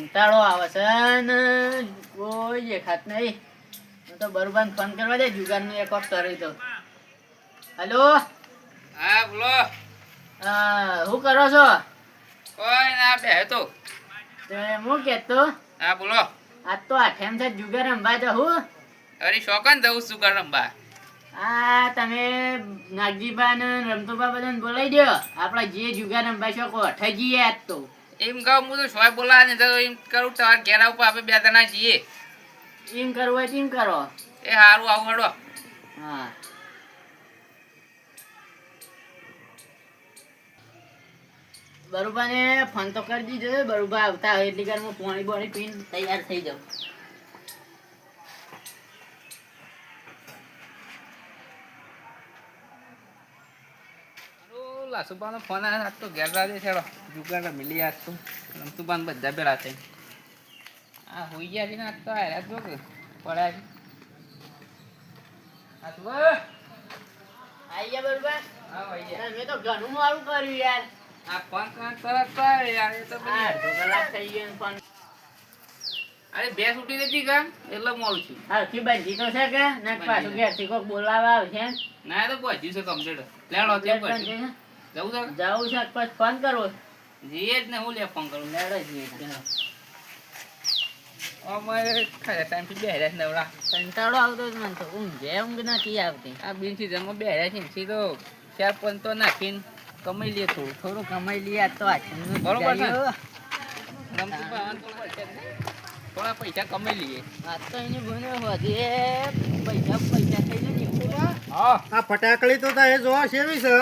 કંટાળો આવે છે ને કોઈ દેખાત નહીં. હું તો બરોબર ફોન કરવા દે જુગારનું એક વખત કરી દઉં. હેલો. હા બોલો. શું કરો છો? કોઈ ના બે તો હું કેતો હા બોલો. આજ તો આઠેમ છે જુગાર રમવા તો હું અરે શોકન જવું શું કર રંબા. તમે નાગજીબા ને રમતુબા બધાને બોલાવી દો. આપડા જે જુગાર રમવા શોકો અઠાઈ જઈએ આજ તો. એમ કહું હું તો સોય બોલા ને તો એમ કરું તમારા ઘેર ઉપર આપણે બે જણા જઈએ. એમ કરવું હોય તેમ કરો. એ સારું આવું હડો. હા બરુબા ને ફોન તો કરી દીધો. બરુબા આવતા હોય એટલી વાર હું પાણી બોણી પીને તૈયાર થઈ જાઉં. લાસુબાનો ફોન આવ્યો આજ તો ઘેર રાજે છેડો જુગાર મિલી આજ તો રમતુબાન બધા પેલા છે. હા હોઈ ગયા છે ને આજ તો આવ્યા જો કે પડ્યા છે. આઈ ગયા બરુબા. હા ભાઈ ગયા. મેં તો ઘણું મારું કર્યું યાર. આ ફોન તરત તો આવે યાર એ તો બધી અડધો કલાક થઈ ગયો ફોન. અરે બે છૂટી નથી કામ એટલે મોડું છું. હરખી બાંધી તો છે કે ના પાછું ઘેરથી કોક બોલાવા આવશે. ના એ તો પહોંચ્યું છે કમ્પ્લીટ. લેડો તે પહોંચ્યું. જવું છે જાવું છે પછી ફોન કરવો. જીએ જ ને હું લે ફોન કરું. લેડો જઈએ. અમારે ખાયા ટાઈમથી બે હજાર નવરા. કંટાળો આવતો જ મને તો ઊંઘ નથી આવતી. આ બિન સિઝનમાં બે હજાર છે તો 4-5 તો નાખીને કમાઈ લે થોડું કમાઈ લઈએ આજ તો આખી બરોબર છે. રમતું પણ થોડા પૈસા કમાઈ લઈએ. આજ તો એની બને વધે પૈસા થઈ જાય. હા આ ફટાકડી તો એ જોવા સેવી છે.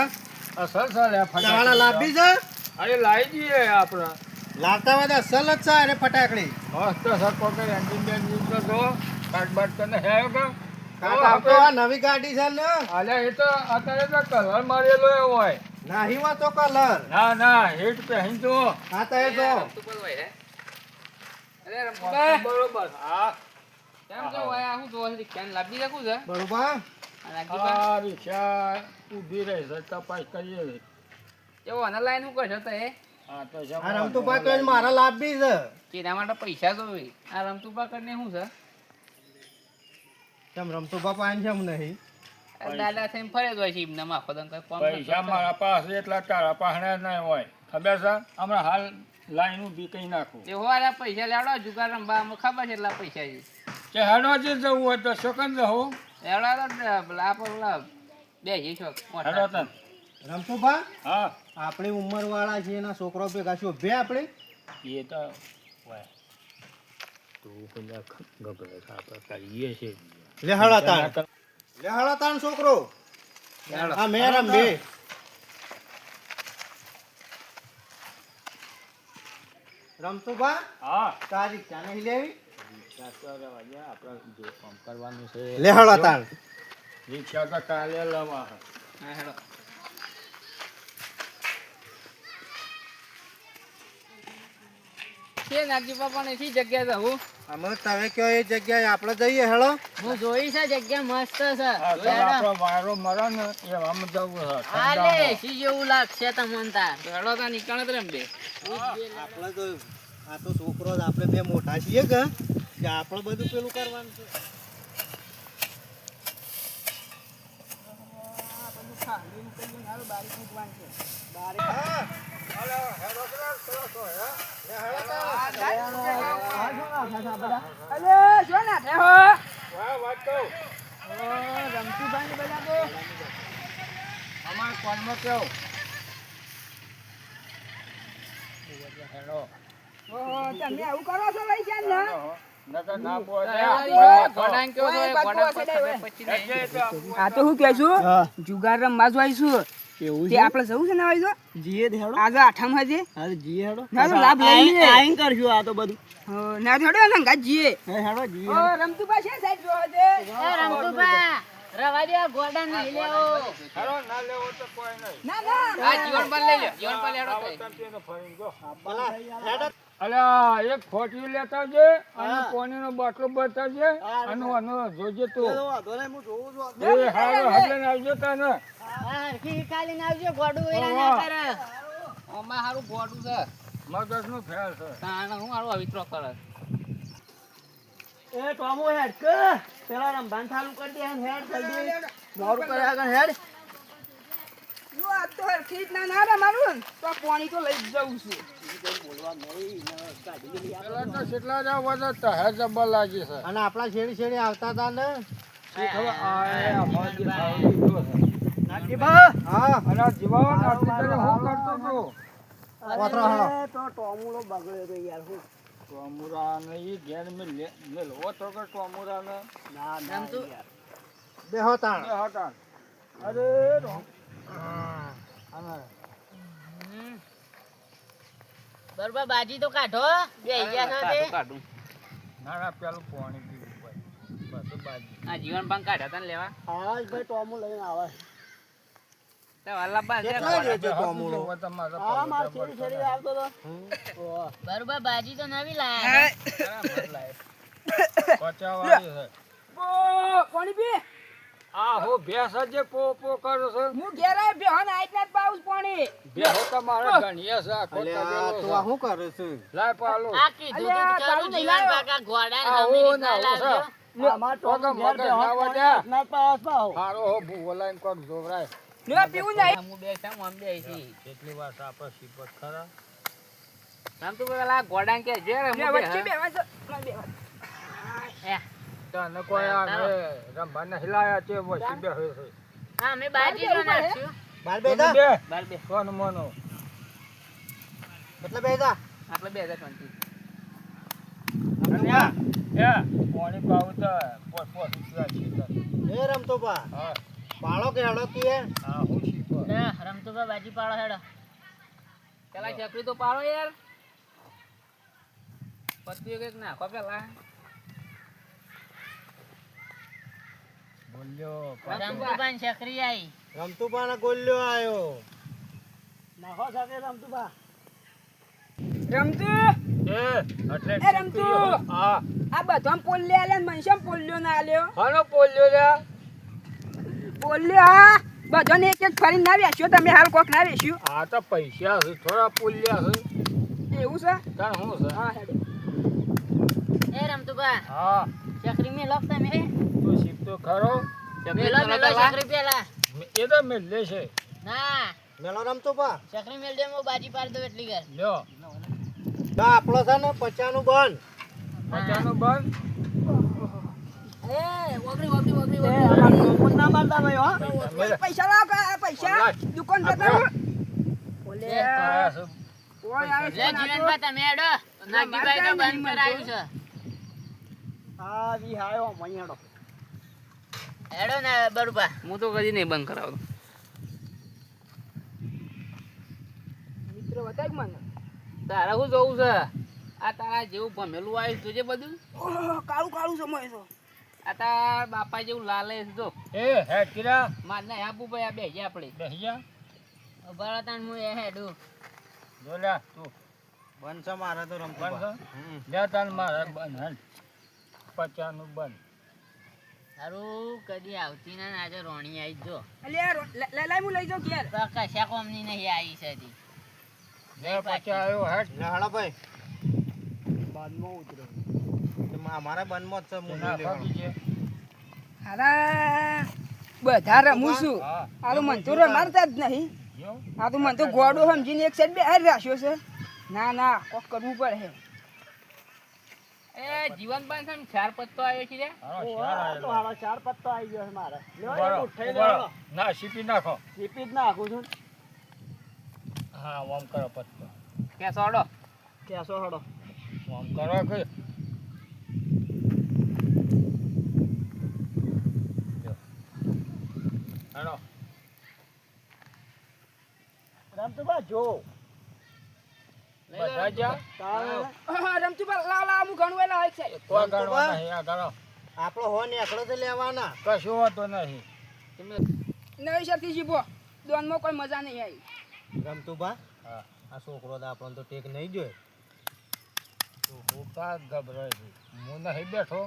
અસલ છે તમારા લાભી છે. અરે લાવી દઈએ આપણે લાવતા બધા અસલ જ છે અરે ફટાકડી. મસ્ત સરકો કે એન્જિન તો જો કાટ બાટ તને હે કે કાકા તો આ નવી ગાડી છે ને. અલ્યા એ તો અત્યારે તો કલર મારેલો હોય. નાહી માં તો કલર. ના ના હીટ પહેરી તો હા તો એ જો રમતું પણ હોય હે. અરે રમતું બરોબર. હા કેમ છો ભાઈ આ હું જોવા છે કેન લાવી રાખું છે. બરોબર. આ રિક્ષા ઊભી રહી છે તપાસ કરીએ. એવો આના લાઈન હું કરશો તો એ હા તો આ રમતુભા તો મારા લાભી છે. તેના માટે પૈસા જોવે. આ રમતુબા કરીને શું છે કેમ રમતુભા પાન છે એમ નહીં. આ દાદા થઈને ફરે જ હોય છે એમને આખો દન કઈ કામ પૈસા મારા પાસે એટલા તારા પાસે ના હોય ખબર છે. હમણાં હાલ લાઈન ઊભી કઈ નાખું. એ હોવાના પૈસા લેવડો જુગાર રમવા અમને ખબર છે એટલા પૈસા છે. કે હાડો જે જવું હોય તો શોકન જવું. લેવડો તો પેલા બે જી છો હાડો તન. રમતુભા હા આપણી ઉંમર વાળા છે એના છોકરો ભેગા છો બે આપણે. એ તો હોય તું પેલા ગભરે આપણે કરીએ છે. લે હળા તાણ. લે હળા તાણ છોકરો. હા મેરમ બે. રમતુભા હા તારી ચા નહીં લેવી. આપણે જે કામ કરવાનું છે. લે હળા તાણ. રિક્ષા તો કાલે લવા. હા હેડો કે નાગજી બાપા ને જગ્યા જવું અમે તમે કયો એ જગ્યાએ આપણે જઈએ હેળો. હું જોઈ છે જગ્યા મસ્ત છે. આપણો વાયરો મરે ને એ આમ જવું છે. આલે સી જેવું લાગશે તમને તાર. હેડો તો નીકળે જ બે આપણે તો આ તો છોકરો જ આપણે બે મોટા છીએ કે આપણે બધું પેલું કરવાનું છે. અમારે કોનમાં કેવું આ તો હું કહે છું જુગાર રમવા આવીશું તે આપણે જવું છે ને આવીશું જીએ હેડો. આજે આઠમ હજી હા જીએ હેડો. ના તો લાભ લઈ લઈએ. આઈન કરશું આ તો બધું. ના થોડો ને ગાજ જીએ હેડો જીએ. રમતું પાસે સાઈડ જો હજે એ રમતુભા રવા દે ગોડા નહીં લેવો. ના લેવો તો કોઈ નહીં. ના ના આ જીવન પણ લઈ લો જીવન પણ હેડો ભલા હેડો. અલ્યા એક ખોટી લેતા છે અને પાણીનો બાટલો બતાવજે અને આનો જોજે તું વાંધો નહીં, હું જોઉં છું. એ હારો હડલે આવજો તને. હરખી કાલીને આવજો ગોડું એના ના કરે. આમાં સારું ગોડું છે મગજનું ફેર છે. તાણે હું મારું અવિત્રો કરે એ ટોમો હેડ કે પેલા રમવાન ચાલુ કરી દે હેડ જલ્દી મોરું કરે આગળ હેડ જો આ તો હરખી રીતના ના રમાડું ને તો પાણી તો લઈ જ જવું છું. પેલા તો કેટલા જ બધા તહેર જબ્બર લાગી છે. અને આપણા શેરી શેરી આવતા હતા ને શું ખબર? આ અમારે જે ખાવાનું દીધું છે. નાગજીભા હા અને આ જીવાવા નાખી તને હું કરતો હતો? વાતરો હાલો તો ટોમુલો બગડ્યો તો યાર હું ટોમુરાને ઈ ઘેર મેલવો તો કે ટોમુરાને ના રમતું બેહો તાણ એ હતા. અરે અને બરોબર બાજી તો કાઢો બે ગયા છો તે કાઢું ના ના પેલું પાણી પીવું પડે. બસ બાજી. આ જીવન પાંખ કાઢ્યા તા ને લેવા હા ભાઈ ટોમુ લઈને આવે તો વલ્લભા છે કેટલા ઘોડા. લેજો ટોમુલો જો તમારે હા માર પગો શેરી શેરી આવતો તો બરોબર બાજી તો નવી લાયા પચાવાળી છે. પાણી પી આ હો ભેંસ જ પો પો કરે છે. હું ઘેર આય બેહન આઈટના જ પાઉસ પાણી ભેંસો તમારે ગણીએ છે. આ ખોટા અલ્યા બેલો તું છે. આ શું કરે છે લાય પાલો. આ કીધું તું અલ્યા, ચાલુ તારું જીવન નહીં કાકા ઘોડા આ નવી હો રીતના ના હો છે. લાવજો અમાર તો તો મગજ ના વધ્યા. ના પાસ પાઉ હારો હો ભૂવો લાઈન કોક જોવરાય. લે પીવું જાય હું બે છે હું આમ બે છી કેટલી વાર સાપા શીપત ખરા. આમ તો પેલા ઘોડા કે જે રે લે વચ્ચે બેવા છે હે તને કોઈ આ ને રંભાને હિલાયા છે વસી બે હોય છે. હા અમે બાજી તો નાખ્યું બાર તમે બેઠા બે બાર બે કોણ મનો એટલે બેઠા આપણે 2020 એ પાણી પાવું તો પોસ પોસ રૂપિયા છે. એ રમતો બા હા પાળો કે હેડો કી હા હું શીખો. લે રમતુભા બાજી પાડો હેડો પેલા ચકરી તો પાડો યાર પત્તીઓ કઈક નાખો પેલા બોલ્યો રમતુભા ને છકરી આઈ રમતું પાના ગોલ્યો આયો નાખો સાથે રમતું બા રમતું એટલે એ રમતું હા આ બધામ પોલ્યો આલે ને મનસમ પોલ્યો ના આલ્યો હાનો બોલ્યો લે. પોલ્યો હા બધાને એક એક ફરીને ના વેચ્યો તમે હાલ કોક ના વેચ્યું આ તો પૈસા છે થોડા પુલ્યા છે. એવું છે તાર શું છે? હા હેડો એ રમતુભા હા છકરી મે લોક તમે તું શીખ તો ખરો. મેલો મેલો છકરી પેલા એ તો મેં લે છે. ના મેલો રમતો બા છકરી મેલ દે મો બાજી પાડ દો એટલી કર લ્યો બા આપણો છે ને 50 નું બંધ 50 નું બંધ. એ ઓગળી ઓગળી ઓગળી એ ઓગળી અમાર કોમન ના મારતા ભાઈ હો મેલે. પૈસા લાવ આ પૈસા દુકાન જતા ઓલે આ છે. કોઈ આવે લે જીવનભા તમે હેડો નાગજીભાઈ તો બંધ કરાયું છે હા જી હાયો મણિયાડો હેડો ને બરુભા હું તો કદી નહીં બંધ કરાવતો મિત્ર બતાય મને તારે શું જોવું છે આ તારા જેવું ભમેલું આવ્યું જોજે બધું ઓહ કાળું કાળું સમય છે આ તારા બાપા જેવું લાલે છે જો એ હે કિરા માર ના આપું ભાઈ આ બેસી આપણે બેહી જા. ઉભા તાન હું એ હેડું જો લે તું બંધ છે મારે તો રમતો બંધ બા છે? લે તાર મારે બંધ હાલ. 50 નું બંધ. હારું કદી આવતી ના ને આજે રોણી આવી જો અલે લાઈ હું લઈ જાઉં ઘેર તો કશા કોમની નહીં આવી છે હજી. લે 50 આવ્યો હેટ. લે હાલો ભાઈ બાદમાં ઉતરો અમારા બંધમાં જ છે ના મુંડું લેવાનું. ફાકી છે. હારા બધા રમું છું હા આ તો મન તો રમાડતા જ નહીં જો આ તો મન તો ગોડો સમજીને એક સાઈડ બેહાર રાખ્યો છે ના ના કોક કરવું પડે એ જીવન બાંધ છે ચાર પત્તો આવ્યો છે રે હાલો શાળ આયેલો. ચાર પત્તો આવી ગયો છે મારે ઉભા રહો, ઉભા રહો. ના સીપી નાખો. સીપી જ નાખું છું હા ઓમ કરો પત્તો. ક્યાં સોડો કેસો હડો ઓમ કરો કે જો. હાલો રમતું બા જો બધા જા. રમતું બા લાવ લાવ હું ઘણું એલા એક સાઈડ કોઈ ગણવા નહીં આ ગણો. આપણો હો ને એકડો તો લેવાના કશું હોતો નહીં. તમે નવી શરતી જીભો દોનમાં કોઈ મજા નહીં આવી રમતું બા હા આ છોકરો તો આપણને તો ટેક નહીં જોય તું હું કા ગભરાય છે? હું નહીં બેઠો.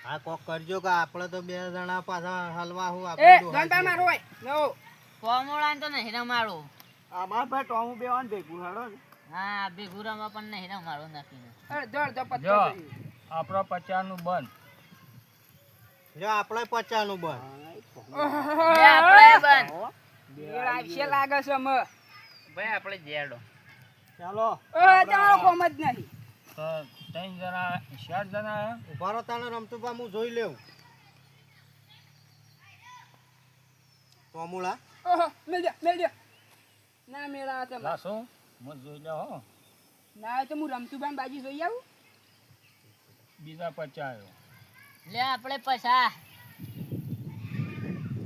આ કોક કરજો કે આપણે તો બે જણા પાછા હલવા હું એ દોન પા મારો હોય નો કોમોળાને તો નહીં રમાડું અમાર ભાઈ ટોમું બેવાન ભેગું હડો હા ભેગુરામાં પણ નહીં રમાડો નથી અરે દોડ તો જો 50 થઈ. આપણો 50 નું બંધ. જો આપણે 50 નું બંધ. આપણે બંધ મેળ આવશે લાગે છે અમે. ભાઈ આપણે જેડો ચાલો તમારો કોમ જ નહીં. તો 3 જણા 4 જણા ઉભા રહો તાણે રમતુભા હું જોઈ લેવું. ટોમુલા ઓહો મેલ દે ના મેળા તમે લાસો મત જોઈ લે હો. ના હોય તો હું રમતુભાઈ બાજી જોઈ આવું. બીજા 50 આવ્યો. લે આપણે પૈસા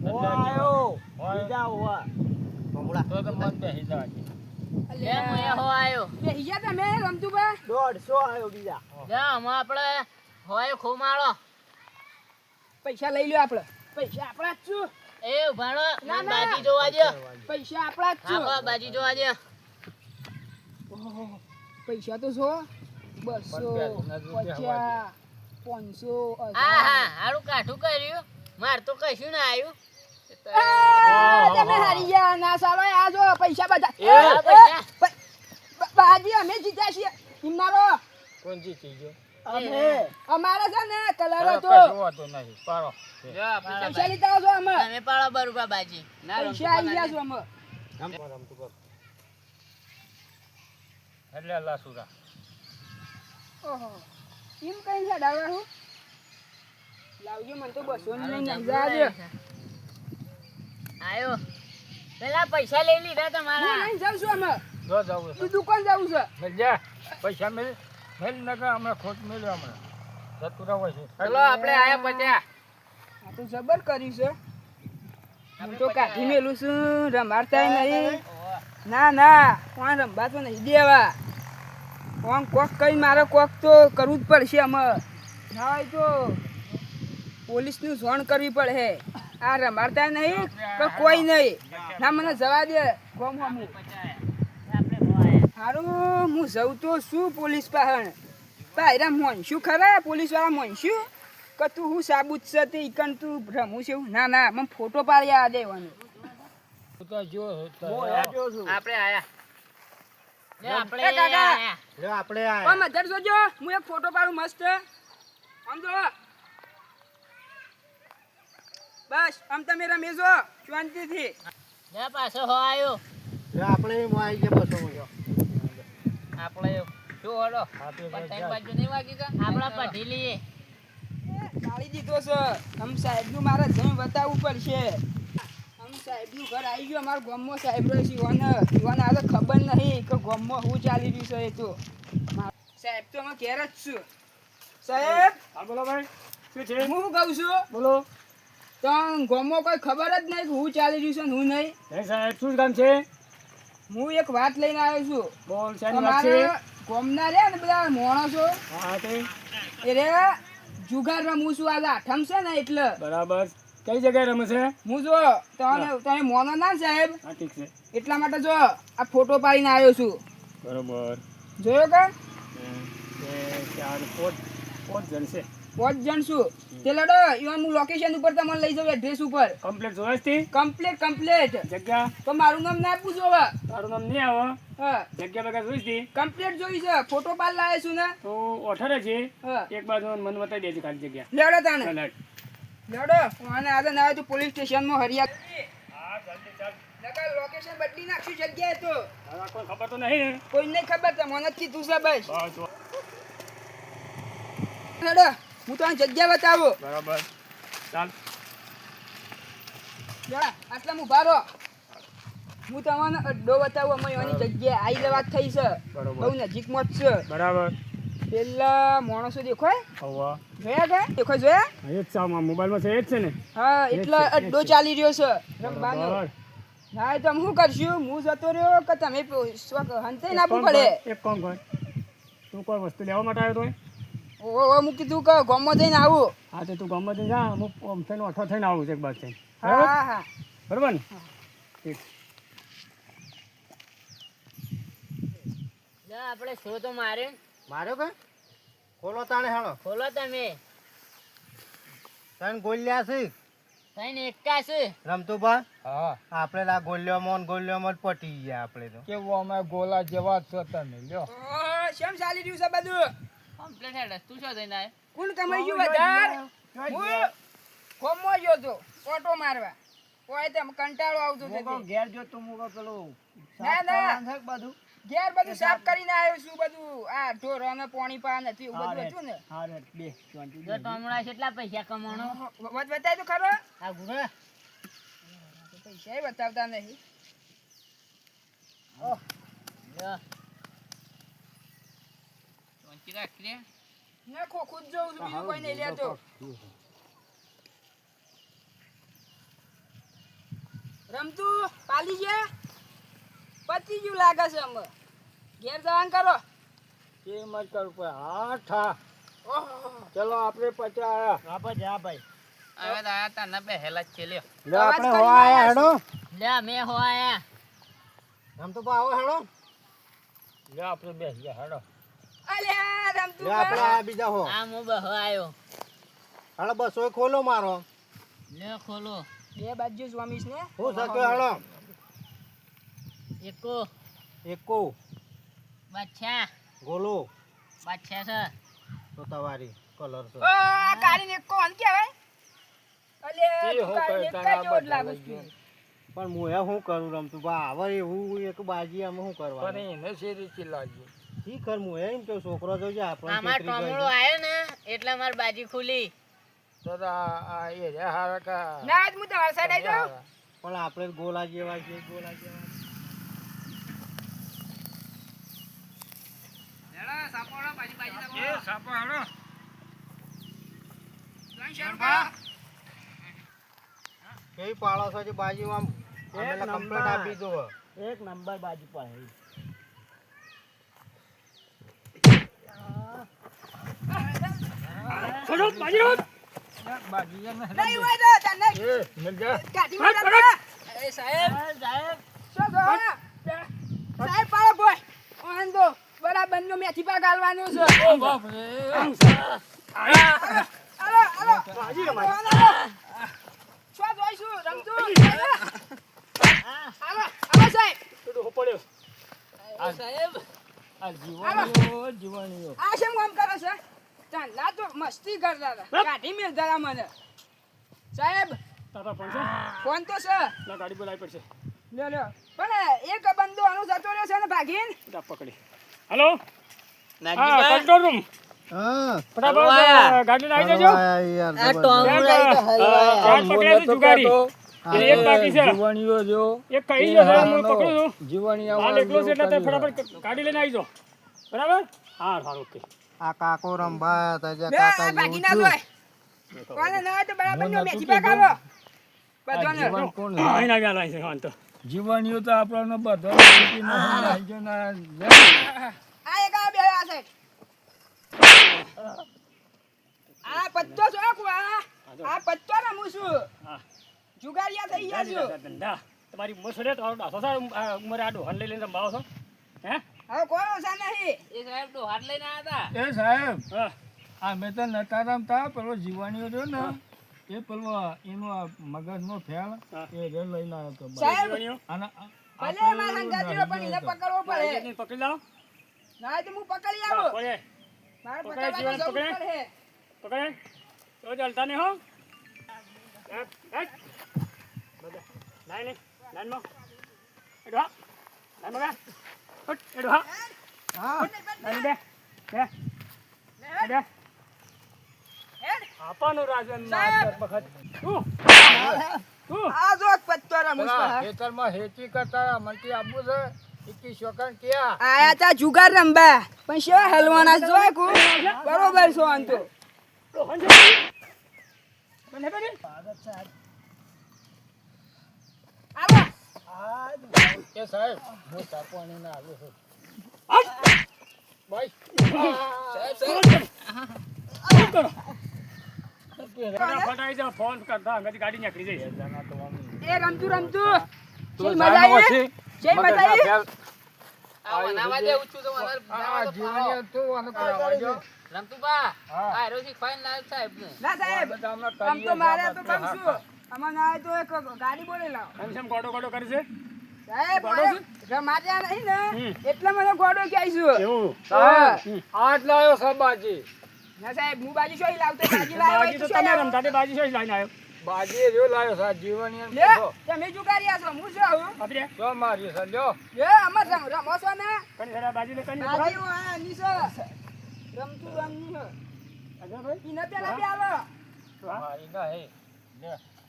બીજા હોવા ટોમુલા તો મત બેસી જવા દે. લે મુએ હો આયો બેહી જા તમે રમતુભાઈ. 150 આવ્યો બીજા. લે આમાં આપણે હોય ખોમાળો પૈસા લઈ લ્યો આપણે. પૈસા આપણા જ છું. એ ઉભાણો ના, ના. બાજી જોવા દે પૈસા આપણા જ છું. હા બાજી જોવા દે ઓહો, પૈસા તો જો 200 50 500 હા હા હારું કાઠું કર્યું માર તો કશું ના આવ્યું તમે હારી ગયા ના સાલો આ જો પૈસા બધા આ પૈસા બાજી અમે જીત્યા છીએ ઇમનારો કોણ જીતી ગયો? અમારા છે ને કલર હતો કશું વાંધો નહીં. પાડો. જો આપણે પૈસા લીધા આવજો અમે તમે પાડો બરુબા બાજી ના પૈસા આવી ગયા છો અમે રમતુભા એટલે લાસુરા. ઓહો એમ કઈ છે ડાવર હું લાવજો મને તો 200 ની લઈને જા દે આયો પેલા પૈસા લઈ લીધા હું તમારા લઈને જાઉં છું અમે જો જવું છે. તું દુકાન જાવું છે મેલ જા. પૈસા મેલ નકર હમણાં ખોટ મેલ્યો હમણાં. જતું રહો છે. ચલો આપણે આયા 50 આ તો જબર કર્યું છે હું તો કાઢી મેલું છું રમાડતા નહીં ના ના કોણ રમવા તો નહીં દેવા કોણ કોક કઈ મારે કોક તો કરવું જ પડશે અમે ના હોય તો પોલીસનું જોણ કરવી પડે આ રમાડતા નહીં કે કોઈ નહીં ના મને જવા દે ગમ હમું સારું હું જઉં તો શું પોલીસ પાસે પાયરા મોનશું ખરા પોલીસ વાળા મોનશું કે તું હું સાબુત છે તે ઈકન તું રમું છું ના ના મને ફોટો પાડી આ દેવાનો તું તો જો આપણે આયા લે આપણે એ કાકા. આયા. જો આપણે ઓ આ મધર જોજો હું એક ફોટો પાડું મસ્ત આમ જો બસ આમ તમે રમેજો શાંતિથી લે પાછો હો આયો જો આપણે એમ આવી ગયા બસો જો આપણે શું હડો આપી પણ દે. ટાઈમ બાજુ નહીં વાગી કા આપણા પઢી લઈએ કાઢી દીધો છે આમ સાહેબનું મારે જમી બતાવવું પડશે આમ સાહેબનું ઘર આવી ગયું અમારા ગામમાં સાહેબ રહ્યો છે ઈવાને આ તો ખબર નહીં કે ગામમાં શું ચાલી રહ્યું છે એ તો સાહેબ તો અમે ઘેર જ છું સાહેબ હા બોલો ભાઈ. શું છે? હું શું કહું છું બોલો. તો ગામમાં કોઈ ખબર જ નહીં કે હું ચાલી રહ્યું છે ને હું નહીં હે સાહેબ શું કામ છે? હું એક વાત લઈને આવ્યો છું બોલ શાની વાત છે? અમારા ગામના રે ને બધા માણસો હા તે એ રે જુગાર રમું છું આજે આઠમ છે ને એટલે બરાબર. કઈ જગ્યાએ રમે છે? હું જો તમે મોનો ના સાહેબ હા ઠીક છે. એટલા માટે જો આ ફોટો પાડીને આવ્યો છું બરોબર. જોયો કે ચાર પોત જણ છે. 5 જણ છું તે લડો ઈવન હું લોકેશન ઉપર તમને લઈ જાઉં એડ્રેસ ઉપર કમ્પ્લીટ જોવાય છે? કમ્પ્લીટ જગ્યા તો મારું નામ ના પૂછો હવે તારું નામ નહીં આવે. હા જગ્યા બગા જોઈશ હતી કમ્પ્લીટ જોઈ છે ફોટો પાડ લાવ્યો છું ને તો 18 છે. હા એક બાજુ મન બતાવી દેજે ખાલી જગ્યા. લેડો તાને ચાલ, હેડ. લેડો અને આજે ના હોય તો પોલીસ સ્ટેશનમાં હરિયા હા જલ્દી ચાલ. નકર લોકેશન બદલી નાખશું જગ્યાએ તો હવે કોઈ ખબર તો નહીં ને? કોઈ નહીં ખબર છે મને જ કીધું છે બસ બસ જો. લેડો હું તો જગ્યા બતાવું બરાબર. ચાલ. જા આટલા હું ભારો હું તમને અડ્ડો બતાવું અમે એની જગ્યાએ આવી જવા થઈ છે બરોબર. બહુ નજીકમાં જ છે બરાબર. પેલા માણસો દેખાય હવા જોયા કે દેખાય જોયા એ જ છે આમાં મોબાઈલમાં છે એ જ છે ને? હા એટલે એ જ છે. અડ્ડો ચાલી રહ્યો છે રમવાનો બરાબર. હા તો શું કરશું હું જતો રહ્યો કે તમે હંતે એક નાખવું કામ પડે કર, એક કામ કર. તું કોઈ વસ્તુ લેવા માટે આવ્યો તો ઓ હું કીધું કે ગામમાં જઈને આવું હા તો તું ગામમાં જઈને જા. હું આમ થઈને અઠો થઈને આવું છું એક બાજુ થઈને. હા હા હા બરાબર ને? ઠીક. લે આપણે શો તો મારે માર્યો કે ખોલો તાણે હેળો ખોલો તમે તાણે ગોલ્યા છે તઈને એકા છે. રમતુભા હા આપણે આ ગોલ્યોમાં જ પટી ગયા આપણે તો. કેવું અમે ગોલા જેવા જ છો તમે લ્યો. શેમ ચાલી રહ્યું છે બધું? કમ્પ્લીટ હેડ તું શું થઈને આય કોણ કમાઈ ગયું વધારે? હું કોમો ગયો તો ઓટો મારવા. કોઈ તેમ કંટાળો આવતો હતો. ઘેર જો તું મુકો પેલું ના ના બધું. ઘેર બધું સાફ કરીને આવ્યો છું બધું. આ ઢોરોને પાણી પા નથી એવું બધું હતું ને. હારે બે જો તમણા કેટલા પૈસા કમાણો. બતાય તો ખરો. આ ગુરા પૈસા બતાવતા નહીં. લ્યો. વંચી રાખ લે નાખો ખુદ જોઉં છું બીજું કોઈ નહીં લેતો. રમતું પાલી ગયા પતી ગયું લાગે છે અમે. ઘેર જવાનું કરો. એ મત કરું પણ હા થા ઓહો ચલો આપણે પછી આયા આપણે જા ભાઈ. હવે તો આયા તા ન બે હેલા જ છે લ્યો લે અવાજ આપણે કરીને હો આયા આયા હેડો. લ્યો મે હો આયા. રમતુભા આવો હેડો. લે આપણે બેસી ગયા હેડો. અલ્યા રમતું લે આપણે આ બીજા હો. આ મો બહો આયો. હેડો બસો ખોલો મારો. લ્યો ખોલો. બે બાજુ સ્વામીશ ને હું સક્યો હેડો. એકો એકો બાદશાહ ગોલો બાદશાહ છે. તો તમારી કલર છે. ઓ આ કાઢીને કોણ કહેવાય? અલ્યા એ તું હું કાઢીને કરતા કાઢ્યો ના જ લાગુ બદલાઈ છું. પણ હું એ શું કરું રમતુભા આવે એવું એક બાજી અમે શું પણ કરવાનું. એને શેરી ચીલાજી ઠીક કર હું એમ કે છોકરો જોજે આપણને આમાં છેતરી ગયો ટોમડો છે. આયો ને એટલે મારી બાજી ખુલી. તો આ એ રે હારા કા ના આજ હું તમારા સાઈડ આવી જાઉં. પણ આપણે ગોલા જેવા છે ગોલા જેવા. હેડા સાપોડો પાછી પાછી એ સાપોડો સાપા હેડો. કેવી પાળો છો જે બાજી આમ અમે કમ્પ્લીટ આપી દો. એક નંબર બાજુ પાસે બાજી નહીં હોય તો તને એ મિલ જા કાઢી મારા. એ સાહેબ શું કહો? સાહેબ પાડો કોઈ વાંધો બરાબર નો મેથી પાક હાલવાનો છે. હાલો હાલો બાજી રમાય. શું જોઈશું રમતું હાલો હાલો સાહેબ. પડ્યો એ સાહેબ આ જીવણીઓ જીવણીઓ આ શેમ કામ કરે છે? ચાંદલા તો મસ્તી કરતા હતા કાઢી મેલતા હતા મને. સાહેબ તારા ફોન છે ફોન તો છે ના ગાડી બોલાવી પડશે લ્યો લ્યો પણ એક બંદો આનો જતો રહ્યો છે ને ભાગીને. જા પકડી હેલો હા નાગજીભાઈ કંટ્રોલ રૂમ હા ફટાફટ ગાડી લાવી દેજો યાર આ ટોમડા તો હલવાયા. ચાર પકડ્યા છે જુગારી એટલે એક બાકી છે જીવણીઓ જો એક કહી દો સાહેબ હું પકડું છું જીવણીઓ હાલ એકલો છે એટલે તમે ફટાફટ ગાડી લઈને આવી જાઓ બરાબર હા સારું ઓકે આ કાકો રંભાયા હતા જે બે કાકા ભાગી જેવું ના છું. જોય કોને ના હોય તો બરાબર નો મેથી પાક આવો બધાને. અહીં આવી આલાય છે વાંધો જીવણીઓ તો આપણને બધો આ એક આ બે આ સાઈડ આ પત્તો છો આ પત્તો રમું છું. હા. જુગારિયા થઈ ગયા છું. ધંધા તમારી ઉંમર છે તો ડાસો સાહેબ ઉંમરે આ ડોહન લઈ લઈને રંભાવો છો હે હવે કોઈ ઓછા નહીં. એ સાહેબ તો હાથ લઈને આવ્યા હતા એ સાહેબ હા આ મેં તો નતા રમતા પેલો જીવણીઓ રહ્યો ને એ પેલો એનો આ મગજનો ફેલ હા. એ રે લઈને આવ્યો તો સાહેબ જીવણીઓ અને ભલે મારા સંગાતીઓ પણ એને પકડવો પડે ગાડી પકડી લાવો ના તો હું પકડી હા, આવું પકડે મારે પકડે, પકડવા જીવન જવું પકડે. પડે પકડે તો ચાલતા નહીં હો હેટ, હેટ. બધા. લાઈન લાઈનમાં એડો હા લાઈનમાં બે હટ એડો હા હા લાઈન બે બે બે આપવાનું રાજન સાહેબ. વખત તું તું આ જો પત્તો રમું છું ખેતરમાં હેતી કરતા મલકી આપવું છે એકી શોકન ક્યાં આયા તા જુગાર રંબા પણ શેવા હલવાના જોય કુ બરોબર છો અંતો રોહન છે બને કરી આવો કે સાહેબ હું સાપવાણી ના આવું છું ભાઈ શું કરો ફટાફટ આવી જાઓ ફોન કરતા અમે ગાડી નીકળી જઈએ એ રમતું રમતું શેય મજા આવી શેય મજા આવી આ બનાવા દે ઊંચું તો આ જીવણીઓ તો આને કરાવવા જો રમતું બા હા. આ રોજી ફાઈન લાવ સાહેબ ના સાહેબ બધા હમણાં આમ તો કરીએ મારે છીએ તો આપણે. કમ છું આમાં ના તો એક ગાડી બોલે લાવો એમ કેમ ગોડો ગોડો કરે છે સાહેબ ગોડો છે? રમાડ્યા નહીં ને એટલે મને ગોડો કહીશું એવું હા આજ લાયો સબાજી ના સાહેબ હું બાજી શોઈ લાવતો બાજી લાવ્યો બાજી તો તમે રમતા તે બાજી શું લાઈને આવ્યો બાજી જો લાયો સા જીવન લે તમે જુગારી છો હું શું આવું આપણે તો મારી સર લ્યો એ અમાર રમો છો ને કની જરા બાજી લે કની બાજી આ નીસો રમતું રમની હો અજય ભાઈ ઈને પેલા બે આવો મારી ના હે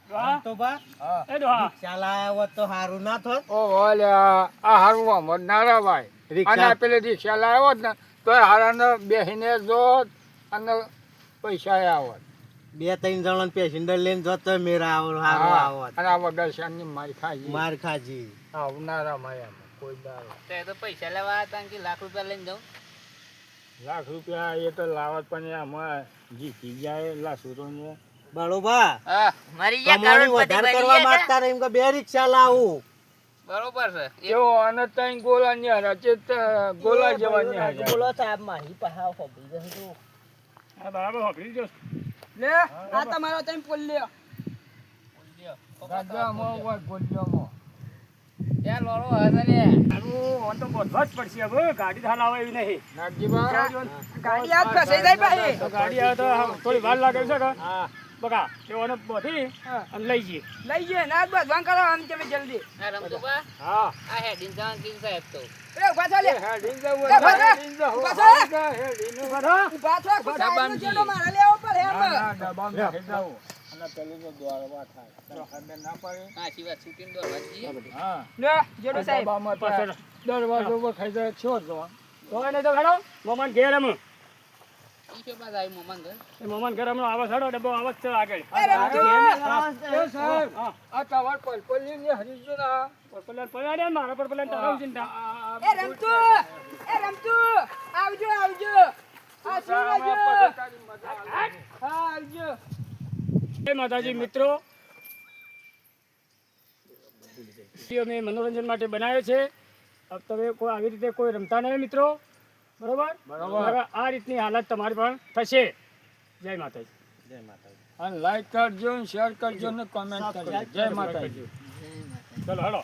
દોહા તો બા એ દોહા ચાલ આયો તો હારું ના થોત ઓ વાલ્યા આ હારવા મરનારા ભાઈ રિક્ષા. અને પેલે રિક્ષા લાવ્યો જ ને તોય હારાને બેસીને જોત અને પૈસા આવત બે ત્રણ જણા પેસેન્જર લઈને જતો તો મેરા આવો હારું આવત અને આ વગર શાનની મારી ખાઈ માર ખાજી આવનારા માયામાં કોઈ દારો તે તો પૈસા લેવા હતા કે લાખ રૂપિયા લઈને જાઉં લાખ રૂપિયા એ તો લાવત પણ આમાં જીતી જાય લાસુરોને બરોબર હા મારી કમાણી વધારે કરવા માંગતા રહે એમ કે બે રિક્ષા લાવું બરોબર છે એવો અને ત્રણ ગોલા ની રચિત ગોલા જેવાની હાજર બોલો સાહેબ મારી પાસે હોબી જશે હા બરાબર હોભરી જો લે આ તમારો તમે પોલ લ્યો ગાજામાં હોય ગોલિયામાં ત્યાં લોડો હશે ને આનું ઓન તો બોધવા જ પડશે હવે ગાડી તો હાલ આવે એવી નહીં નાગજીબા ગાડી આ ફસાઈ જાય પાછી તો ગાડી આવે તો થોડી વાર લાગે છે કે હા બકા તેઓને બોધી અને લઈ જઈએ લઈ જઈએ ના બસ વાં કરો આમ તમે જલ્દી આ રમતુબા હા આ હેડીન જવાનું કીધું સાહેબ તો એ ઉભા થો લે હેડીને જવું એ ભલે. હેડીને જવું. ઉભા થો. હા, હેડીને. ઉભા થો સાહેબનો ચેલો મારે લેવો પડે એમ ના, ના, ડબ્બામાં નાખી દઉં. અને પેલું તો દ્વારવા થાય. તો ખબર ના પડે. હા શિવા છૂટીને દોડવા જઈએ હા. લે જેડો સાહેબ ડબ્બામાં થાય. દરવાજો ઉપર ખાઈ જાય છો જો. તો એને તો ખેડો મોમાન ઘેર એમ ઈ છે પાછા આવી મોમાં ઘર એ મોમાન ઘેર હમણાં આવા છોડો ડબ્બો આવા જ છે આગળ એ રમતું એ સાહેબ, આ તમાર પલપલીને હરીશું ના. પરપલાન પલાડે મારા પરપલાન તારા ચિંતા એ રમતું આવજો આવજો આ સુરજ આમાં પગતારી મજા આવે. હા આવજો જય માતાજી મિત્રો મેં મનોરંજન માટે બનાવ્યો છે अब તમે કોઈ આવી રીતે કોઈ રમતા નહીં મિત્રો બરોબર બરોબર. આ રીતની હાલત તમારી પણ થશે જય માતાજી જય માતાજી અને લાઈક કરજો, શેર કરજો ને કોમેન્ટ કરજો. જય માતાજી. ચલો હેડો